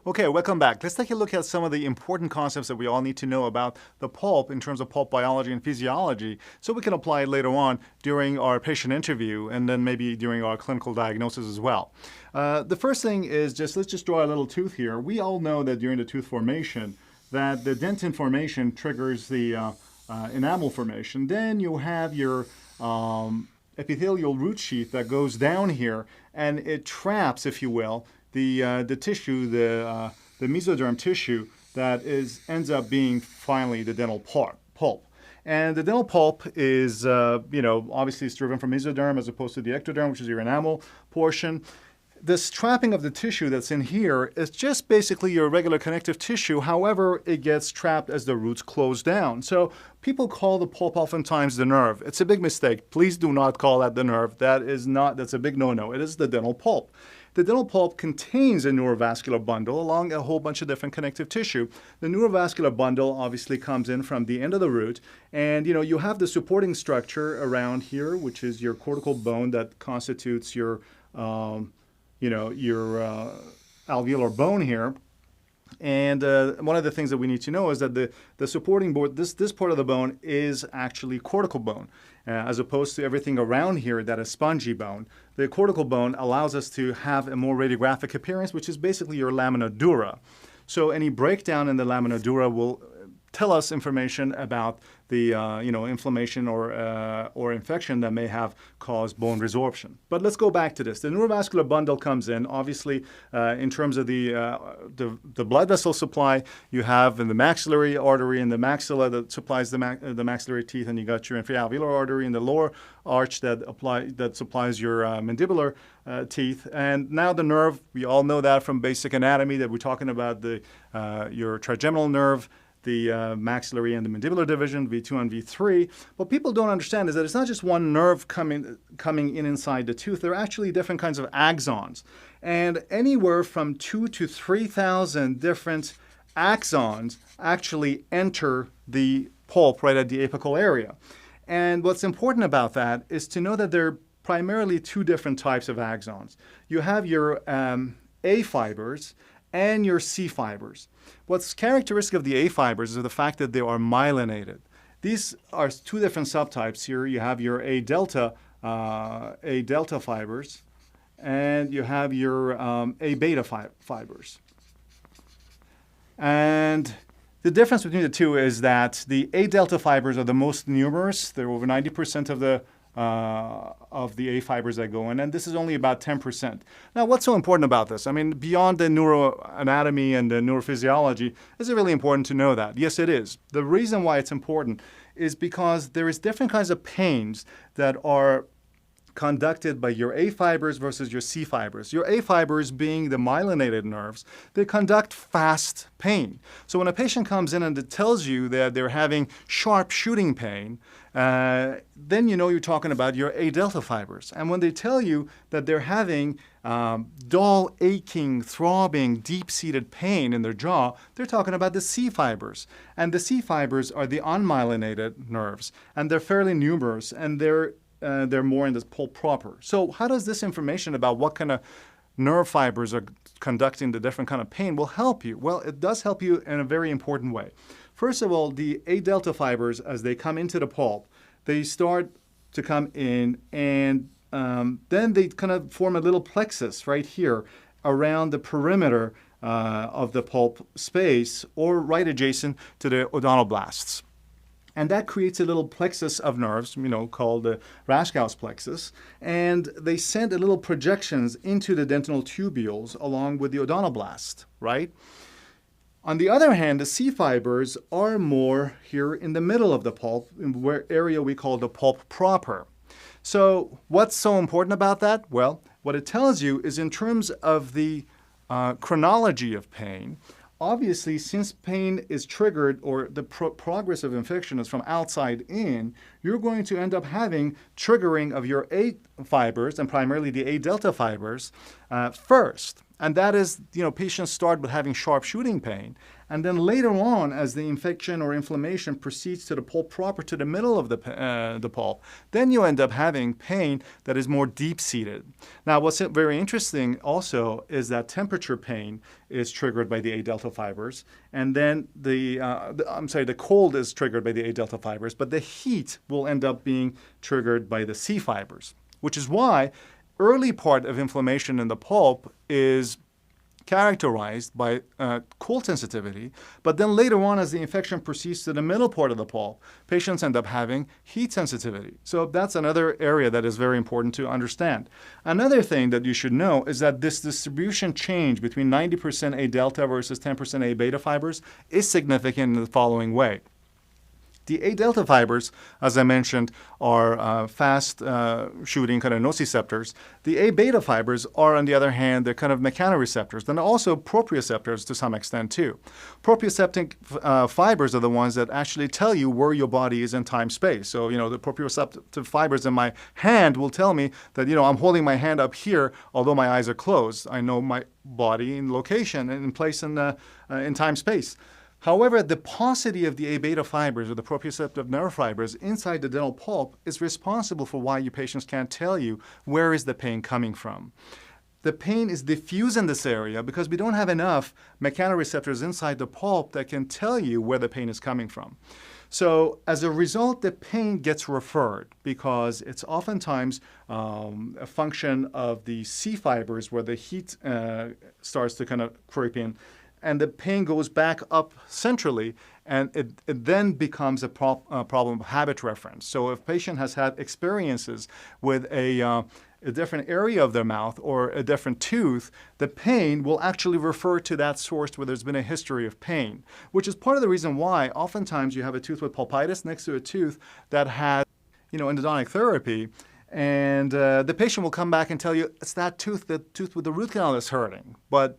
Okay, welcome back. Let's take a look at some of the important concepts that we all need to know about the pulp in terms of pulp biology and physiology so we can apply it later on during our patient interview and then maybe during our clinical diagnosis as well. The first thing is let's just draw a little tooth here. We all know that during the tooth formation that the dentin formation triggers the enamel formation. Then you have your epithelial root sheath that goes down here and it traps, if you will, the tissue, the mesoderm tissue that ends up being finally the dental pulp. And the dental pulp is, obviously it's driven from mesoderm as opposed to the ectoderm, which is your enamel portion. This trapping of the tissue that's in here is just basically your regular connective tissue. However, it gets trapped as the roots close down. So people call the pulp oftentimes the nerve. It's a big mistake. Please do not call that the nerve. That's a big no-no. It is the dental pulp. The dental pulp contains a neurovascular bundle along a whole bunch of different connective tissue. The neurovascular bundle obviously comes in from the end of the root, and you have the supporting structure around here, which is your cortical bone that constitutes your alveolar bone here. And one of the things that we need to know is that the supporting board, this part of the bone is actually cortical bone, as opposed to everything around here that is spongy bone. The cortical bone allows us to have a more radiographic appearance, which is basically your lamina dura. So any breakdown in the lamina dura will tell us information about the inflammation or infection that may have caused bone resorption. But let's go back to this. The neurovascular bundle comes in, obviously, in terms of the blood vessel supply. You have in the maxillary artery in the maxilla that supplies the maxillary teeth, and you got your inferior alveolar artery in the lower arch that supplies your mandibular teeth. And now the nerve, we all know that from basic anatomy that we're talking about your trigeminal nerve, the maxillary and the mandibular division, V2 and V3. What people don't understand is that it's not just one nerve coming in inside the tooth. There are actually different kinds of axons. And anywhere from 2,000 to 3,000 different axons actually enter the pulp right at the apical area. And what's important about that is to know that there are primarily two different types of axons. You have your A fibers and your C fibers. What's characteristic of the A fibers is the fact that they are myelinated. These are two different subtypes here. You have your A delta fibers, and you have your A beta fibers. And the difference between the two is that the A delta fibers are the most numerous. They're over 90% of the A fibers that go in, and this is only about 10%. Now, what's so important about this? I mean, beyond the neuroanatomy and the neurophysiology, is it really important to know that? Yes, it is. The reason why it's important is because there is different kinds of pains that are conducted by your A fibers versus your C fibers. Your A fibers being the myelinated nerves, they conduct fast pain. So when a patient comes in and it tells you that they're having sharp shooting pain, then you're talking about your A delta fibers. And when they tell you that they're having dull, aching, throbbing, deep-seated pain in their jaw, they're talking about the C fibers. And the C fibers are the unmyelinated nerves, and they're fairly numerous, and they're more in the pulp proper. So how does this information about what kind of nerve fibers are conducting the different kind of pain will help you? Well, it does help you in a very important way. First of all, the A delta fibers, as they come into the pulp, they start to come in, and then they kind of form a little plexus right here around the perimeter of the pulp space, or right adjacent to the odontoblasts. And that creates a little plexus of nerves, called the Raschkow's plexus. And they send a little projections into the dentinal tubules along with the odontoblast, right? On the other hand, the C fibers are more here in the middle of the pulp, in where area we call the pulp proper. So what's so important about that? Well, what it tells you is in terms of the chronology of pain. Obviously, since pain is triggered, or the progress of infection is from outside in, you're going to end up having triggering of your A fibers, and primarily the A delta fibers, first. And that is, patients start with having sharp shooting pain. And then later on, as the infection or inflammation proceeds to the pulp proper, to the middle of the pulp, then you end up having pain that is more deep-seated. Now, what's very interesting also is that temperature pain is triggered by the A delta fibers, and then the cold is triggered by the A delta fibers, but the heat will end up being triggered by the C fibers, which is why early part of inflammation in the pulp is characterized by cold sensitivity, but then later on, as the infection proceeds to the middle part of the pulp, patients end up having heat sensitivity. So that's another area that is very important to understand. Another thing that you should know is that this distribution change between 90% A delta versus 10% A beta fibers is significant in the following way. The A delta fibers, as I mentioned, are fast-shooting kind of nociceptors. The A beta fibers are, on the other hand, they're kind of mechanoreceptors, and also proprioceptors to some extent too. Proprioceptive fibers are the ones that actually tell you where your body is in time-space. So, the proprioceptive fibers in my hand will tell me that, I'm holding my hand up here, although my eyes are closed. I know my body in location and in place in time-space. However, the paucity of the A beta fibers or the proprioceptive nerve fibers inside the dental pulp is responsible for why your patients can't tell you where is the pain coming from. The pain is diffuse in this area because we don't have enough mechanoreceptors inside the pulp that can tell you where the pain is coming from. So as a result, the pain gets referred because it's oftentimes a function of the C fibers where the heat starts to kind of creep in. And the pain goes back up centrally, and it then becomes a problem of habit reference. So if a patient has had experiences with a different area of their mouth or a different tooth, the pain will actually refer to that source where there's been a history of pain, which is part of the reason why oftentimes you have a tooth with pulpitis next to a tooth that has, endodontic therapy, and the patient will come back and tell you it's that tooth, the tooth with the root canal that's hurting. But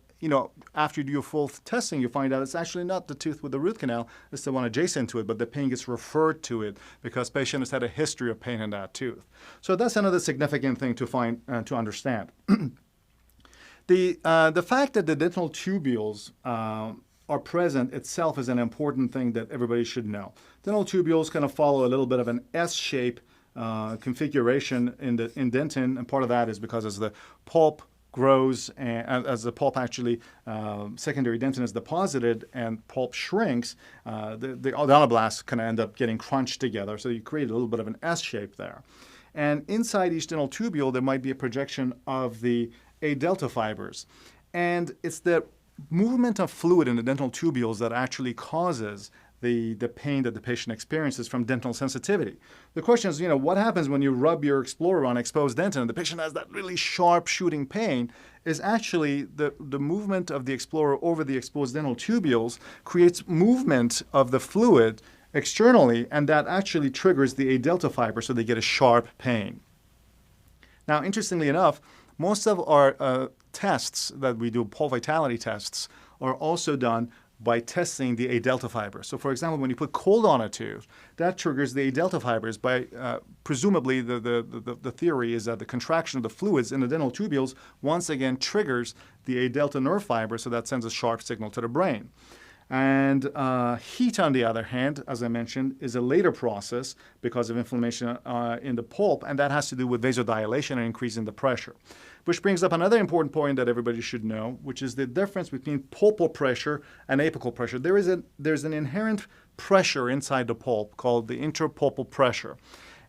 after you do your full testing, you find out it's actually not the tooth with the root canal, it's the one adjacent to it, but the pain gets referred to it because patient has had a history of pain in that tooth. So that's another significant thing to understand. The fact that the dental tubules are present itself is an important thing that everybody should know. Dental tubules kind of follow a little bit of an S-shape configuration in dentin, and part of that is because as the pulp grows and as the pulp actually, secondary dentin is deposited and pulp shrinks, the odontoblasts kind of end up getting crunched together. So you create a little bit of an S shape there. And inside each dental tubule, there might be a projection of the A delta fibers. And it's the movement of fluid in the dental tubules that actually causes the pain that the patient experiences from dental sensitivity. The question is, what happens when you rub your Explorer on exposed dentin and the patient has that really sharp shooting pain is actually the movement of the Explorer over the exposed dental tubules creates movement of the fluid externally, and that actually triggers the A delta fiber, so they get a sharp pain. Now, interestingly enough, most of our tests that we do, pulp vitality tests, are also done by testing the A delta fibers. So for example, when you put cold on a tooth, that triggers the A delta fibers by, presumably the theory is that the contraction of the fluids in the dental tubules once again triggers the A delta nerve fiber, so that sends a sharp signal to the brain. And heat, on the other hand, as I mentioned, is a later process because of inflammation in the pulp, and that has to do with vasodilation and increasing the pressure. Which brings up another important point that everybody should know, which is the difference between pulpal pressure and apical pressure. There's an inherent pressure inside the pulp called the interpulpal pressure.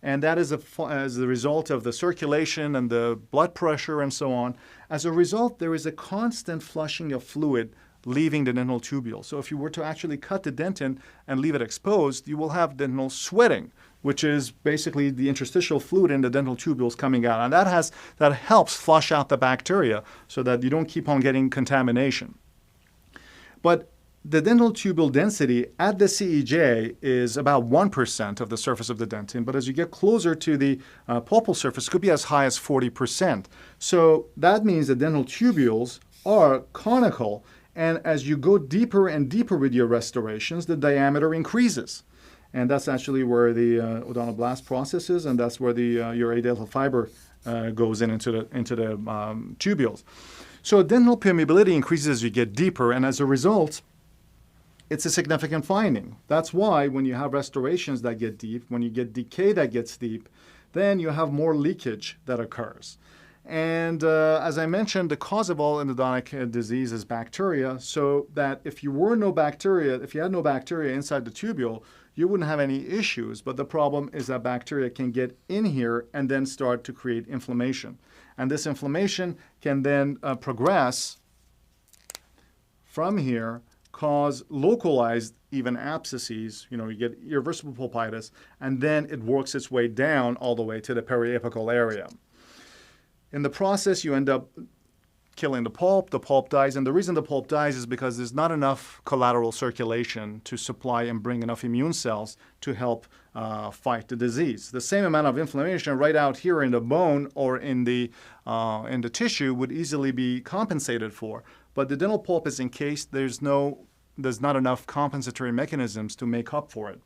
And that is as a result of the circulation and the blood pressure and so on. As a result, there is a constant flushing of fluid leaving the dental tubule. So if you were to actually cut the dentin and leave it exposed, you will have dental sweating, which is basically the interstitial fluid in the dental tubules coming out. And that helps flush out the bacteria so that you don't keep on getting contamination. But the dental tubule density at the CEJ is about 1% of the surface of the dentin, but as you get closer to the pulpal surface, it could be as high as 40%. So that means the dental tubules are conical, and as you go deeper and deeper with your restorations, the diameter increases. And that's actually where the odontoblast process is, and that's where your A delta fiber goes into the tubules. So dental permeability increases as you get deeper, and as a result, it's a significant finding. That's why when you have restorations that get deep, when you get decay that gets deep, then you have more leakage that occurs. And as I mentioned, the cause of all endodontic disease is bacteria, so that if you had no bacteria inside the tubule, you wouldn't have any issues. But the problem is that bacteria can get in here and then start to create inflammation. And this inflammation can then progress from here, cause localized even abscesses. You get irreversible pulpitis, and then it works its way down all the way to the periapical area. In the process, you end up killing the pulp dies, and the reason the pulp dies is because there's not enough collateral circulation to supply and bring enough immune cells to help fight the disease. The same amount of inflammation right out here in the bone or in the tissue would easily be compensated for, but the dental pulp is encased. There's not enough compensatory mechanisms to make up for it.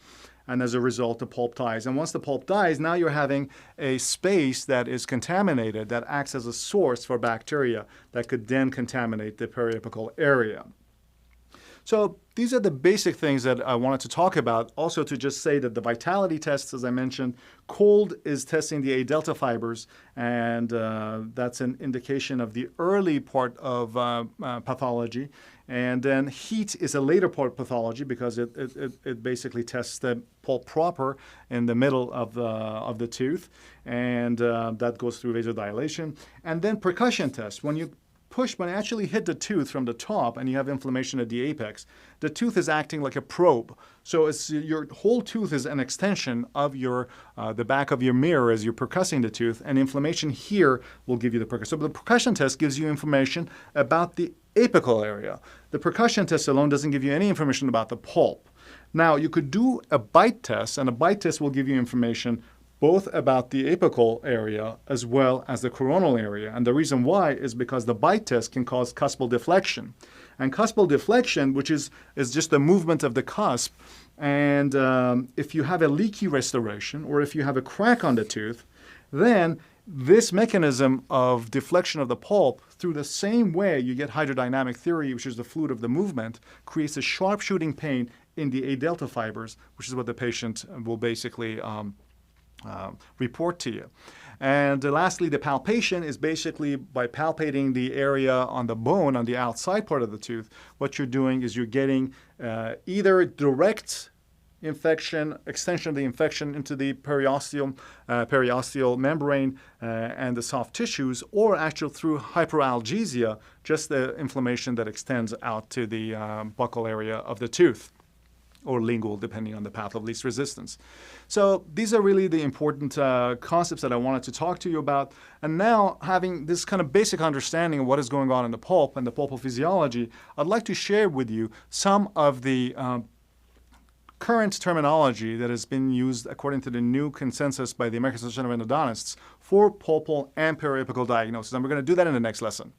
And as a result, the pulp dies. And once the pulp dies, now you're having a space that is contaminated that acts as a source for bacteria that could then contaminate the periapical area. So these are the basic things that I wanted to talk about. Also to just say that the vitality tests, as I mentioned, cold is testing the A delta fibers, and that's an indication of the early part of pathology. And then heat is a later part of pathology because it basically tests the pulp proper in the middle of the tooth, and that goes through vasodilation. And then percussion test. When you actually hit the tooth from the top and you have inflammation at the apex, the tooth is acting like a probe. So your whole tooth is an extension of the back of your mirror as you're percussing the tooth, and inflammation here will give you the percussion. So the percussion test gives you information about the apical area. The percussion test alone doesn't give you any information about the pulp. Now, you could do a bite test, and a bite test will give you information both about the apical area as well as the coronal area. And the reason why is because the bite test can cause cuspal deflection. And cuspal deflection, which is just the movement of the cusp, and if you have a leaky restoration or if you have a crack on the tooth, then this mechanism of deflection of the pulp, through the same way you get hydrodynamic theory, which is the fluid of the movement, creates a sharp shooting pain in the A delta fibers, which is what the patient will basically report to you. And lastly, the palpation is basically by palpating the area on the bone, on the outside part of the tooth. What you're doing is you're getting either direct infection, extension of the infection into the periosteal membrane and the soft tissues, or actually through hyperalgesia, just the inflammation that extends out to the buccal area of the tooth, or lingual, depending on the path of least resistance. So these are really the important concepts that I wanted to talk to you about. And now, having this kind of basic understanding of what is going on in the pulp and the pulpal physiology, I'd like to share with you some of the current terminology that has been used according to the new consensus by the American Association of Endodontists for pulpal and periapical diagnosis. And we're going to do that in the next lesson.